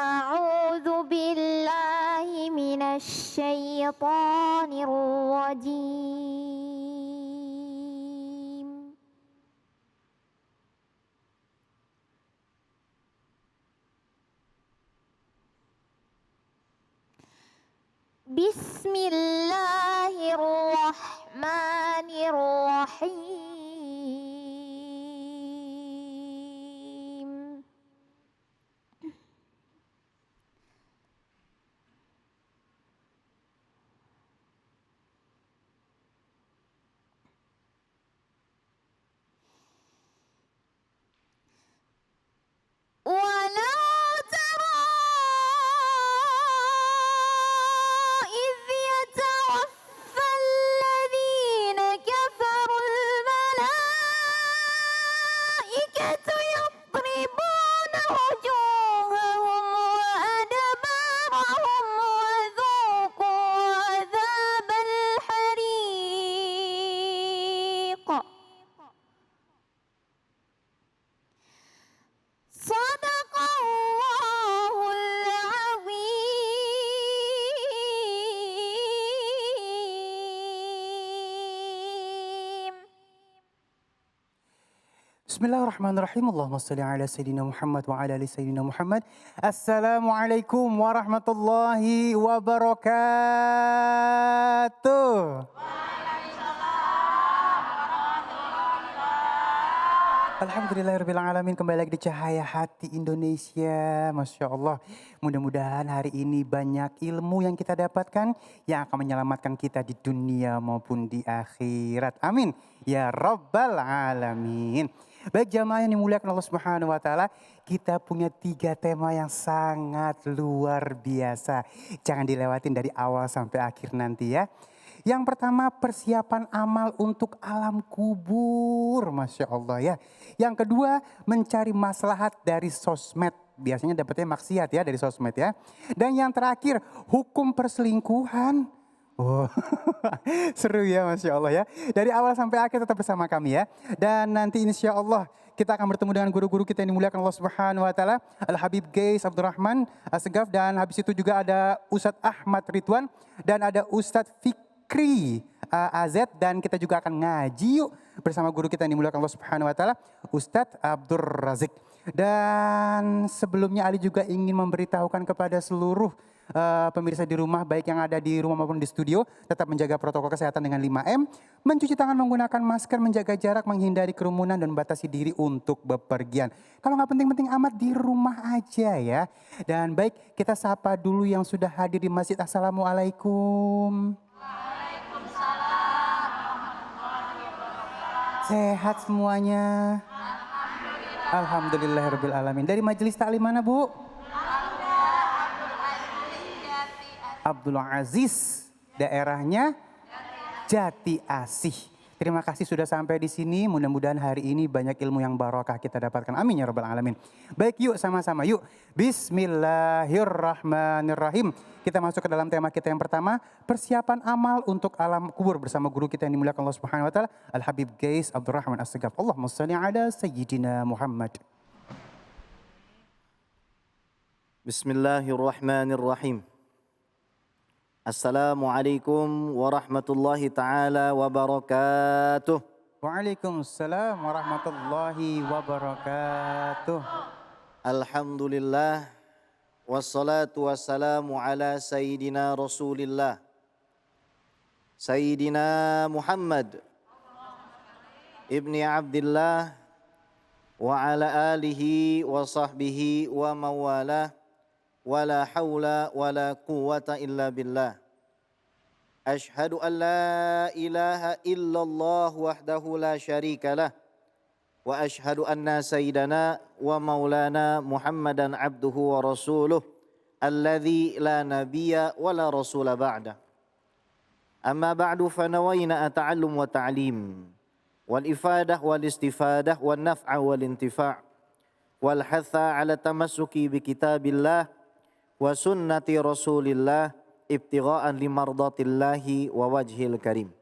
أعوذ بالله من الشيطان الرجيم. بسم الله الرحمن الرحيم. ولا ترى إذ يتوفى الذين كفروا الملائكة يضربون وجوههم وأدبارهم وذوقوا عذاب الحريق. صدق الله العظيم. Bismillahirrahmanirrahim. Allahumma salli ala Sayyidina Muhammad wa ala ali Sayyidina Muhammad. Assalamualaikum warahmatullahi wabarakatuh. Alhamdulillahirrahmanirrahim. Kembali lagi di Cahaya Hati Indonesia. Masya Allah. Mudah-mudahan hari ini banyak ilmu yang kita dapatkan yang akan menyelamatkan kita di dunia maupun di akhirat. Amin. Ya Rabbal Alamin. Baik jamaah yang dimuliakan Allah Subhanahu wa Ta'ala, kita punya 3 tema yang sangat luar biasa. Jangan dilewatin dari awal sampai akhir nanti ya. Yang pertama, persiapan amal untuk alam kubur, Masya Allah ya. Yang kedua, mencari maslahat dari sosmed. Biasanya dapetnya maksiat ya dari sosmed ya. Dan yang terakhir, hukum perselingkuhan. Oh, seru ya Masya Allah ya. Dari awal sampai akhir tetap bersama kami ya. Dan nanti insya Allah kita akan bertemu dengan guru-guru kita yang dimuliakan Allah Subhanahu wa Ta'ala. Al-Habib Gais Abdurrahman Assegaf, dan habis itu juga ada Ustadz Ahmad Ridwan dan ada Ustadz Fikri AZ, dan kita juga akan ngaji yuk bersama guru kita yang dimuliakan Allah Subhanahu wa Ta'ala, Ustadz Abdur Razik. Dan sebelumnya Ali juga ingin memberitahukan kepada seluruh pemirsa di rumah, baik yang ada di rumah maupun di studio, tetap menjaga protokol kesehatan dengan 5M, mencuci tangan menggunakan masker, menjaga jarak, menghindari kerumunan, dan batasi diri untuk bepergian. Kalau nggak penting-penting amat di rumah aja ya. Dan baik, kita sapa dulu yang sudah hadir di masjid. Assalamualaikum. Sehat semuanya? Alhamdulillahirrahmanirrahim. Dari majelis taklim mana Bu? Abdul Aziz, daerahnya Jati Asih. Terima kasih sudah sampai di sini. Mudah-mudahan hari ini banyak ilmu yang barokah kita dapatkan. Amin ya rabbal alamin. Baik, yuk sama-sama yuk. Bismillahirrahmanirrahim. Kita masuk ke dalam tema kita yang pertama, persiapan amal untuk alam kubur bersama guru kita yang dimuliakan Allah Subhanahu wa Ta'ala, Al-Habib Gais Abdurrahman Assegaf. Allahumma shalli ala Sayyidina Muhammad. Bismillahirrahmanirrahim. Assalamualaikum warahmatullahi ta'ala wabarakatuh. Waalaikumsalam warahmatullahi wabarakatuh. Alhamdulillah. Wassalatu wassalamu ala Sayyidina Rasulillah. Sayyidina Muhammad ibni Abdillah wa ala alihi wa sahbihi wa mawalah. Wala hawla wala quwwata illa billah. Ashhadu an la ilaha illallah wahdahu la syarika lah. Wa ashhadu anna sayyidana wa maulana Muhammadan abduhu wa rasuluh. Alladhi la nabiyya wa la rasula ba'da. Amma ba'du fanawayna ata'allum wa ta'lim. Wal ifadah wal istifadah wal naf'a wal intifa' wal hatha ala tamassuki bi kitabillah wa sunnati Rasulillah ibtigha'an limardatillahi wa wajhil karim.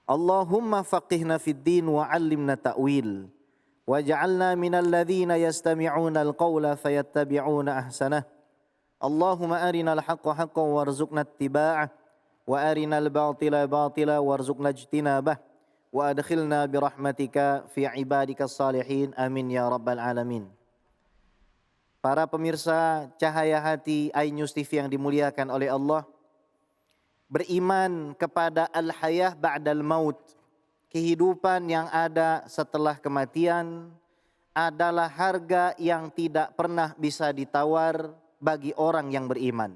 Allahumma faqihna fid din wa 'allimna ta'wil waj'alna minal ladzina yastami'una al-qawla fayattabi'una ahsanah. Allahumma arinal haqqa haqqan warzuqna ittiba'ah wa arinal batila batila warzuqna ijtinabah wa adkhilna birahmatika fi ibadikas salihin. Amin ya rabbal alamin. Para pemirsa Cahaya Hati iNews TV yang dimuliakan oleh Allah, beriman kepada al-hayah ba'dal maut, kehidupan yang ada setelah kematian, adalah harga yang tidak pernah bisa ditawar bagi orang yang beriman.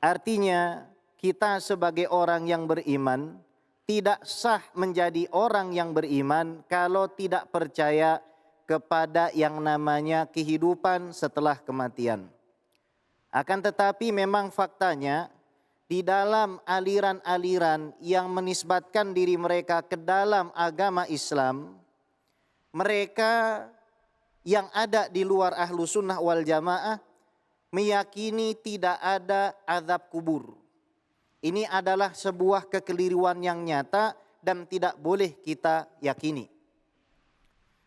Artinya, kita sebagai orang yang beriman tidak sah menjadi orang yang beriman kalau tidak percaya kepada yang namanya kehidupan setelah kematian. Akan tetapi memang faktanya di dalam aliran-aliran yang menisbatkan diri mereka ke dalam agama Islam, mereka yang ada di luar ahlu sunnah wal jamaah meyakini tidak ada azab kubur. Ini adalah sebuah kekeliruan yang nyata dan tidak boleh kita yakini.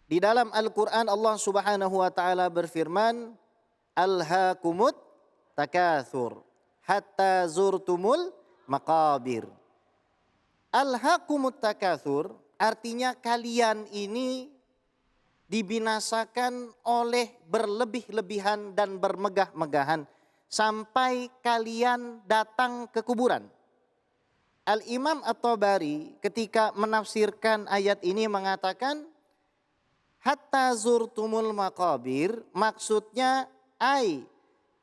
Di dalam Al-Quran Allah Subhanahu wa ta'ala berfirman, Alhaakumut takatsur hatta zurtumul maqabir. Alhaakumut takatsur artinya kalian ini dibinasakan oleh berlebih-lebihan dan bermegah-megahan sampai kalian datang ke kuburan. Al-Imam At-Tabari ketika menafsirkan ayat ini mengatakan, hatta zurtumul maqabir, maksudnya ai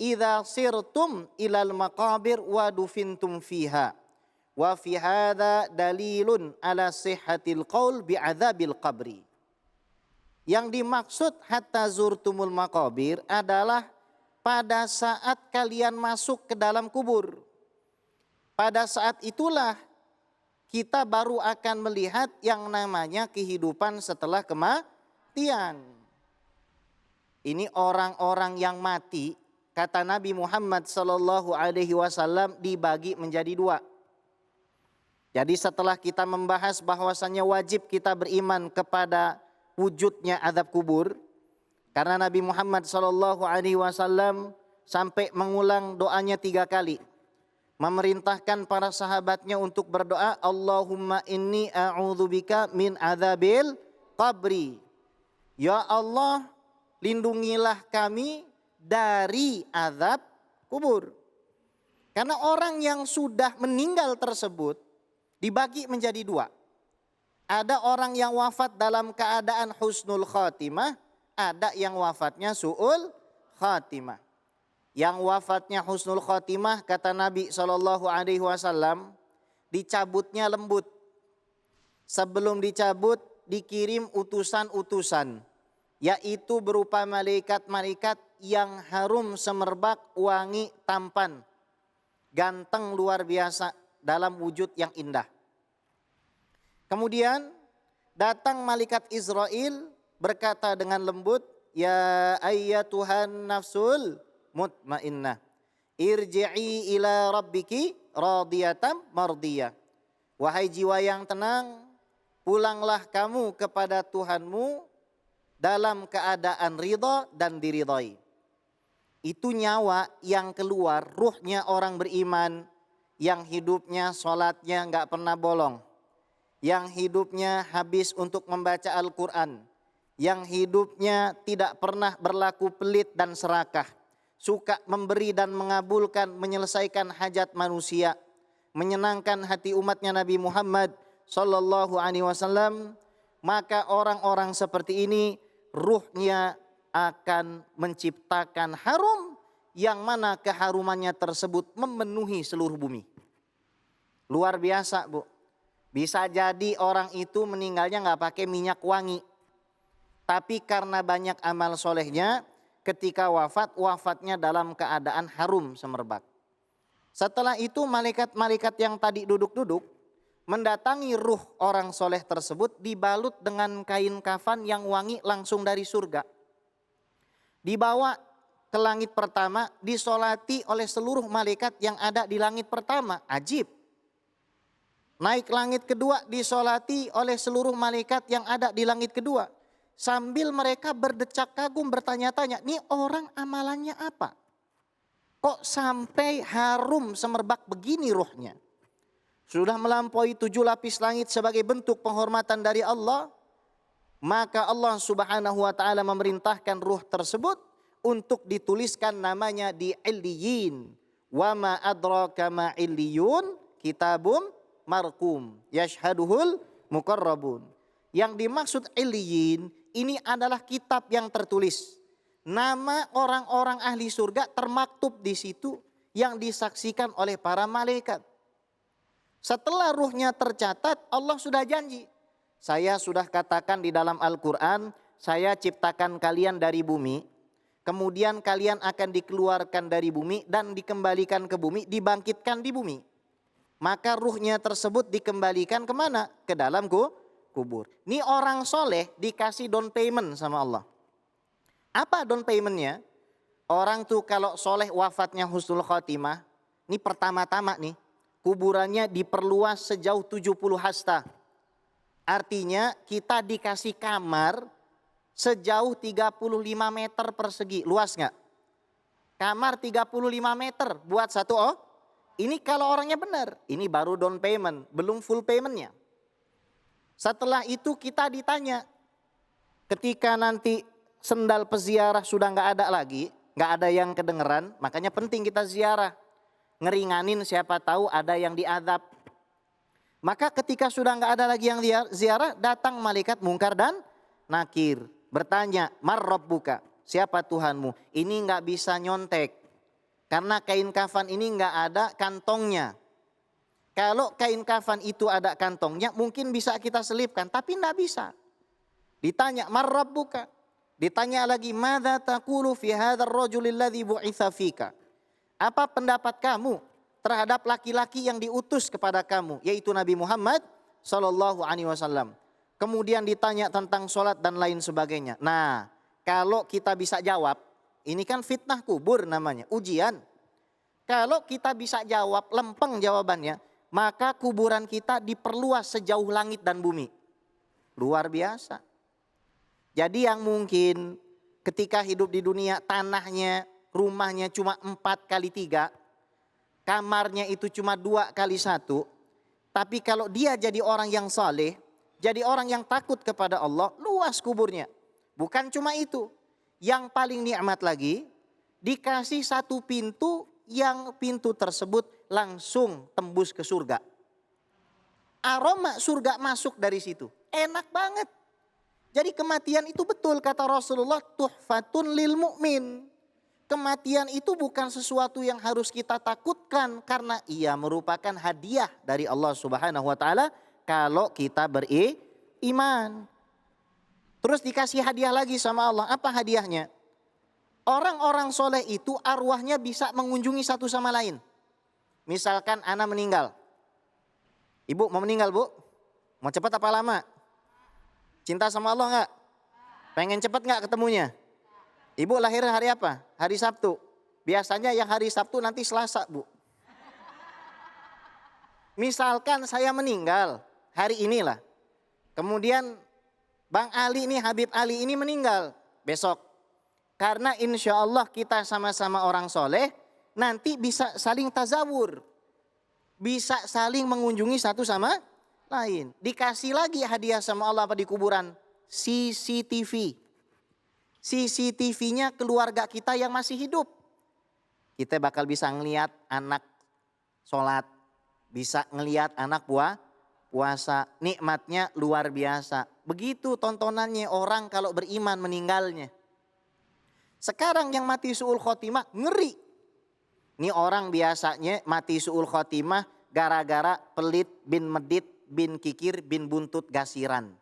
idza sirtum ilal maqabir wa dufintum fiha wa fi hadza dalilun ala sihhatil qaul bi'adzabil qabri. Yang dimaksud hatta zurtumul maqabir adalah pada saat kalian masuk ke dalam kubur. Pada saat itulah kita baru akan melihat yang namanya kehidupan setelah kematian. Ini orang-orang yang mati, kata Nabi Muhammad SAW, dibagi menjadi dua. Jadi setelah kita membahas bahwasannya wajib kita beriman kepada wujudnya azab kubur, karena Nabi Muhammad SAW sampai mengulang doanya 3 kali, memerintahkan para sahabatnya untuk berdoa, Allahumma inni a'udzubika min azabil qabri. Ya Allah, lindungilah kami dari azab kubur. Karena orang yang sudah meninggal tersebut dibagi menjadi 2. Ada orang yang wafat dalam keadaan husnul khatimah, ada yang wafatnya su'ul khatimah. Yang wafatnya husnul khatimah, kata Nabi SAW, dicabutnya lembut. Sebelum dicabut dikirim utusan-utusan, yaitu berupa malaikat-malaikat yang harum semerbak, wangi, tampan, ganteng luar biasa dalam wujud yang indah. Kemudian datang malaikat Israel berkata dengan lembut, ya ayyatuhan nafsul mutmainnah, irji'i ila rabbiki radiyatan mardiyah. Wahai jiwa yang tenang, pulanglah kamu kepada Tuhanmu dalam keadaan ridha dan diridhai. Itu nyawa yang keluar, ruhnya orang beriman, yang hidupnya sholatnya gak pernah bolong, yang hidupnya habis untuk membaca Al-Quran, yang hidupnya tidak pernah berlaku pelit dan serakah, suka memberi dan mengabulkan, menyelesaikan hajat manusia, menyenangkan hati umatnya Nabi Muhammad SAW, maka orang-orang seperti ini ruhnya akan menciptakan harum yang mana keharumannya tersebut memenuhi seluruh bumi. Luar biasa, Bu. Bisa jadi orang itu meninggalnya gak pakai minyak wangi, tapi karena banyak amal solehnya, ketika wafatnya dalam keadaan harum semerbak. Setelah itu malaikat-malaikat yang tadi duduk-duduk mendatangi ruh orang soleh tersebut dibalut dengan kain kafan yang wangi langsung dari surga. Dibawa ke langit pertama, disolati oleh seluruh malaikat yang ada di langit pertama. Ajib. Naik langit kedua, disolati oleh seluruh malaikat yang ada di langit kedua. Sambil mereka berdecak kagum bertanya-tanya, nih orang amalannya apa? Kok sampai harum semerbak begini ruhnya? Sudah melampaui 7 lapis langit sebagai bentuk penghormatan dari Allah. Maka Allah Subhanahu wa ta'ala memerintahkan ruh tersebut untuk dituliskan namanya di Illiyin. Wa ma adraka ma illiyun kitabum marqum yashhaduhul muqarrabun. Yang dimaksud Illiyin ini adalah kitab yang tertulis. Nama orang-orang ahli surga termaktub di situ yang disaksikan oleh para malaikat. Setelah ruhnya tercatat, Allah sudah janji. Saya sudah katakan di dalam Al-Quran, saya ciptakan kalian dari bumi. Kemudian kalian akan dikeluarkan dari bumi dan dikembalikan ke bumi, dibangkitkan di bumi. Maka ruhnya tersebut dikembalikan kemana? Ke dalam kubur. Ini orang soleh dikasih down payment sama Allah. Apa down paymentnya? Orang tuh kalau soleh wafatnya husnul khotimah, ini pertama-tama nih, kuburannya diperluas sejauh 70 hasta. Artinya kita dikasih kamar sejauh 35 meter persegi. Luas nggak? Kamar 35 meter buat satu ini kalau orangnya benar. Ini baru down payment, belum full paymentnya. Setelah itu kita ditanya, ketika nanti sendal peziarah sudah nggak ada lagi, nggak ada yang kedengeran, makanya penting kita ziarah. Ngeringanin siapa tahu ada yang diazab. Maka ketika sudah nggak ada lagi yang ziarah, datang malaikat mungkar dan nakir. Bertanya, mar rabbuka, siapa Tuhanmu? Ini nggak bisa nyontek. Karena kain kafan ini nggak ada kantongnya. Kalau kain kafan itu ada kantongnya, mungkin bisa kita selipkan, tapi nggak bisa. Ditanya, mar rabbuka? Ditanya lagi, madza taqulu fi hadzal rajulil ladzi bu'itsa fika? Apa pendapat kamu terhadap laki-laki yang diutus kepada kamu, yaitu Nabi Muhammad sallallahu alaihi wasallam? Kemudian ditanya tentang sholat dan lain sebagainya. Nah, kalau kita bisa jawab, ini kan fitnah kubur namanya, ujian. Kalau kita bisa jawab, lempeng jawabannya, maka kuburan kita diperluas sejauh langit dan bumi. Luar biasa. Jadi yang mungkin ketika hidup di dunia tanahnya, rumahnya cuma 4x3, kamarnya itu cuma 2x1. Tapi kalau dia jadi orang yang saleh, jadi orang yang takut kepada Allah, luas kuburnya. Bukan cuma itu. Yang paling nikmat lagi, dikasih satu pintu yang pintu tersebut langsung tembus ke surga. Aroma surga masuk dari situ. Enak banget. Jadi kematian itu betul kata Rasulullah, tuhfatun lil mu'min. Kematian itu bukan sesuatu yang harus kita takutkan karena ia merupakan hadiah dari Allah Subhanahu wa taala kalau kita beriman. Terus dikasih hadiah lagi sama Allah. Apa hadiahnya? Orang-orang soleh itu arwahnya bisa mengunjungi satu sama lain. Misalkan anak meninggal. Ibu mau meninggal, Bu? Mau cepat apa lama? Cinta sama Allah enggak? Pengen cepat enggak ketemunya? Ibu lahir hari apa? Hari Sabtu. Biasanya yang hari Sabtu nanti Selasa, Bu. Misalkan saya meninggal hari inilah. Kemudian Bang Ali ini, Habib Ali ini meninggal besok. Karena insya Allah kita sama-sama orang soleh, nanti bisa saling tazawur. Bisa saling mengunjungi satu sama lain. Dikasih lagi hadiah sama Allah apa di kuburan? CCTV. CCTV-nya keluarga kita yang masih hidup. Kita bakal bisa ngelihat anak sholat. Bisa ngelihat anak puasa. Nikmatnya luar biasa. Begitu tontonannya orang kalau beriman meninggalnya. Sekarang yang mati su'ul khotimah ngeri. Ini orang biasanya mati su'ul khotimah gara-gara pelit bin medit bin kikir bin buntut gasiran.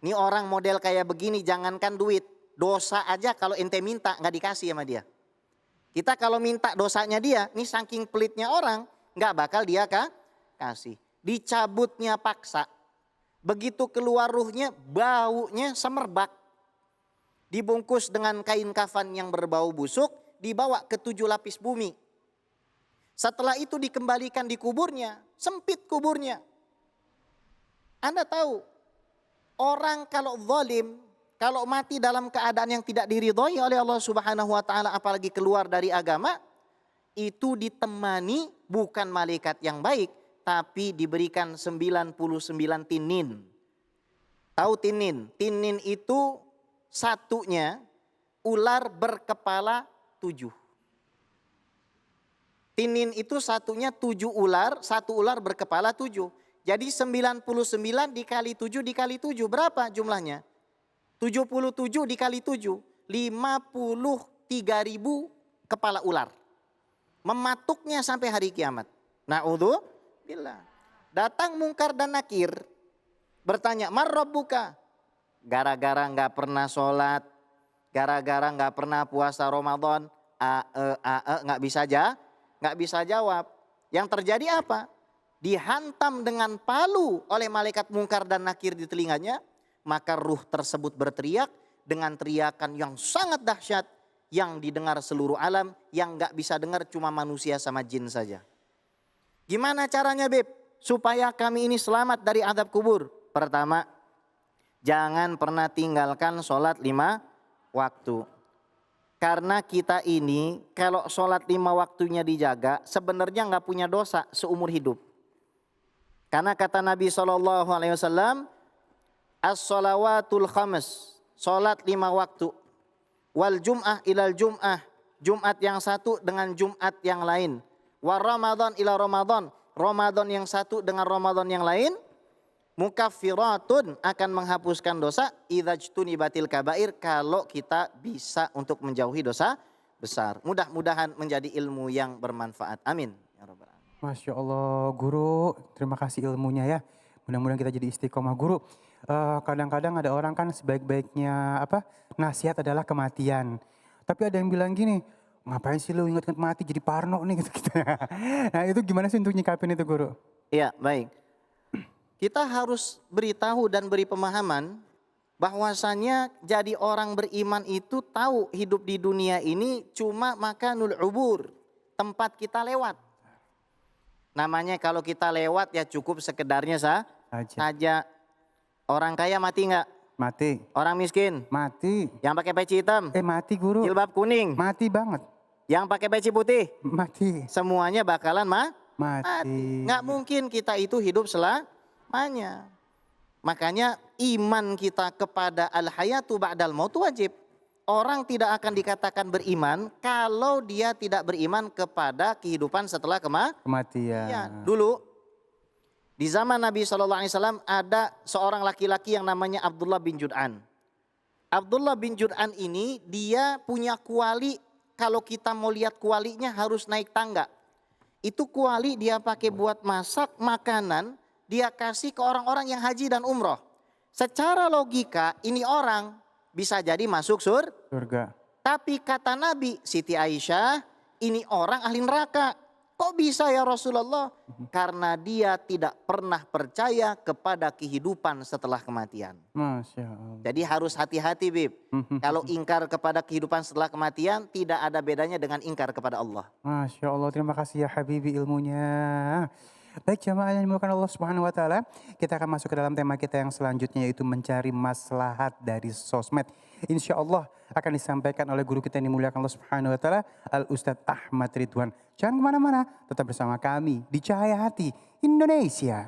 Ini orang model kayak begini jangankan duit. Dosa aja kalau ente minta gak dikasih sama dia. Kita kalau minta dosanya dia, ini saking pelitnya orang gak bakal dia kasih. Dicabutnya paksa. Begitu keluar ruhnya baunya semerbak. Dibungkus dengan kain kafan yang berbau busuk, dibawa ke 7 lapis bumi. Setelah itu dikembalikan di kuburnya, sempit kuburnya. Anda tahu, orang kalau zalim, kalau mati dalam keadaan yang tidak diridhoi oleh Allah Subhanahu wa taala, apalagi keluar dari agama, itu ditemani bukan malaikat yang baik, tapi diberikan 99 tinin. Tahu tinin? Tinin itu satunya ular berkepala 7. Tinin itu satunya 7 ular, satu ular berkepala 7. Jadi 99 dikali 7 dikali 7 berapa jumlahnya? 77 dikali 7, 53.000 kepala ular. Mematuknya sampai hari kiamat. Na'udzubillah. Datang Mungkar dan Nakir, bertanya, "Man rabbuka?" Gara-gara gak pernah sholat, gara-gara gak pernah puasa Ramadan, gak bisa jawab. Yang terjadi apa? Dihantam dengan palu oleh malaikat Mungkar dan Nakir di telinganya. Maka ruh tersebut berteriak dengan teriakan yang sangat dahsyat, yang didengar seluruh alam, yang gak bisa dengar cuma manusia sama jin saja. Gimana caranya, Beb? Supaya kami ini selamat dari azab kubur. Pertama, jangan pernah tinggalkan sholat 5 waktu. Karena kita ini kalau sholat 5 waktunya dijaga, sebenarnya gak punya dosa seumur hidup. Karena kata Nabi SAW, as-shalawatul khams, sholat 5 waktu. Wal jum'ah ilal jum'ah, Jumat yang satu dengan Jumat yang lain. Wa Ramadan ila Ramadan, Ramadan yang satu dengan Ramadan yang lain. Mukaffiratun, akan menghapuskan dosa. Idzajtunibatil kabair, kalau kita bisa untuk menjauhi dosa besar. Mudah-mudahan menjadi ilmu yang bermanfaat. Amin. Ya Rabbal Alamin. Masya Allah, Guru, terima kasih ilmunya ya. Mudah-mudahan kita jadi istiqomah, Guru. Kadang-kadang ada orang kan sebaik-baiknya nasihat adalah kematian. Tapi ada yang bilang gini, ngapain sih lu ingat-ingat mati jadi parno nih gitu. Nah itu gimana sih untuk nyikapin itu, Guru? Iya, baik. Kita harus beritahu dan beri pemahaman bahwasanya jadi orang beriman itu tahu hidup di dunia ini cuma makanul ubur, tempat kita lewat. Namanya kalau kita lewat ya cukup sekedarnya saja. Orang kaya mati nggak? Mati. Orang miskin? Mati. Yang pakai peci hitam? Mati, Guru. Jilbab kuning? Mati banget. Yang pakai peci putih? Mati. Semuanya bakalan mati. Nggak mungkin kita itu hidup selamanya. Makanya iman kita kepada al-hayatu ba'dal maut wajib. Orang tidak akan dikatakan beriman kalau dia tidak beriman kepada kehidupan setelah kematian. Ya, dulu di zaman Nabi SAW ada seorang laki-laki yang namanya Abdullah bin Jud'an. Abdullah bin Jud'an ini dia punya kuali, kalau kita mau lihat kualinya harus naik tangga. Itu kuali dia pakai buat masak makanan, dia kasih ke orang-orang yang haji dan umroh. Secara logika ini orang bisa jadi masuk surga. Tapi kata Nabi, Siti Aisyah, ini orang ahli neraka. Kok bisa ya Rasulullah? Karena dia tidak pernah percaya kepada kehidupan setelah kematian. Masya Allah. Jadi harus hati-hati, Bib. Kalau ingkar kepada kehidupan setelah kematian, tidak ada bedanya dengan ingkar kepada Allah. Masya Allah, terima kasih ya Habibi ilmunya. Baik jamaah yang dimuliakan Allah Subhanahu wa taala, kita akan masuk ke dalam tema kita yang selanjutnya, yaitu mencari maslahat dari sosmed. Insya Allah akan disampaikan oleh guru kita yang dimuliakan Allah Subhanahu wa taala, Al Ustadz Ahmad Ridwan. Jangan kemana-mana, tetap bersama kami di Cahaya Hati Indonesia.